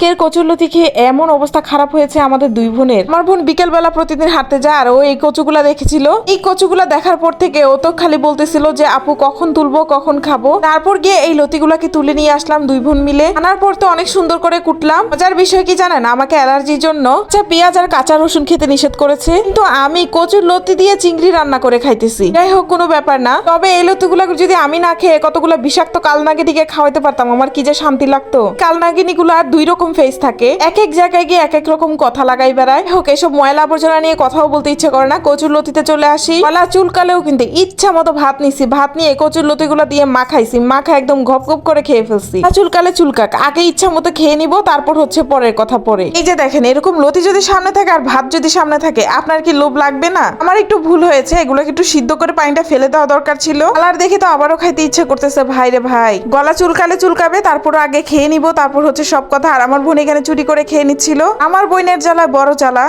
আজকের কচুরলতি খেয়ে এমন অবস্থা খারাপ হয়েছে আমাদের দুই বোনের। আমার বোন বিকেল বেলা প্রতিদিন হাঁটতে যায় আর ও এই কচুগুলা দেখেছিল। এই কচুগুলা দেখার পর থেকে ও তো খালি বলতেছিল যে আপু কখন তুলবো কখন খাবো। তারপর গিয়ে এই লতিগুলাকে তুলে নিয়ে আসলাম দুই বোন মিলে। আনার পর তো অনেক সুন্দর করে কুটলাম। মজার বিষয় কি জানেন, আমাকে অ্যালার্জির জন্য পেঁয়াজ আর কাঁচা রসুন খেতে নিষেধ করেছে, কিন্তু আমি কচুর লতি দিয়ে চিংড়ি রান্না করে খাইতেছি। যাই হোক, কোনো ব্যাপার না। তবে এই লতিগুলা যদি আমি না খেয়ে কতগুলো বিষাক্ত কালনাগিনীকে খাওয়াইতে পারতাম, আমার কি যে শান্তি লাগতো। কালনাগিনী গুলো আর দুই রকম ফেস থাকে, এক এক জায়গায় গিয়ে এক এক রকম কথা লাগাই বেড়ায়। হোক, এসব ময়লা আবর্জনা নিয়ে কথাও বলতে ইচ্ছে করে না। কচুর লতিতে চলে আসি। গলা চুলকালেও কিন্তু ইচ্ছা মতো ভাত নিছি, ভাত নিয়ে কচুর লতিগুলো দিয়ে মাখাইছি, মাখা একদম ঘপ ঘপ করে খেয়ে ফেলছি। চুলকালে চুলকাক, আগে ইচ্ছা মতো খেয়ে নিব, তারপর হচ্ছে পরের কথা পরে। এই যে দেখেন, এরকম লতি যদি সামনে থাকে আর ভাত যদি সামনে থাকে, আপনার কি লোভ লাগবে না? আমার একটু ভুল হয়েছে, এগুলোকে একটু সিদ্ধ করে পানিটা ফেলে দেওয়া দরকার ছিল। কালার দেখে তো আবারও খাইতে ইচ্ছে করতেছে। ভাই রে ভাই, গলা চুলকালে চুলকাবে, তারপর আগে খেয়ে নিব, তারপর হচ্ছে সব কথা। আর আমার বোন এখানে চুরি করে খেয়ে নিচ্ছিল। আমার বোনের জ্বালা বড় জ্বালা।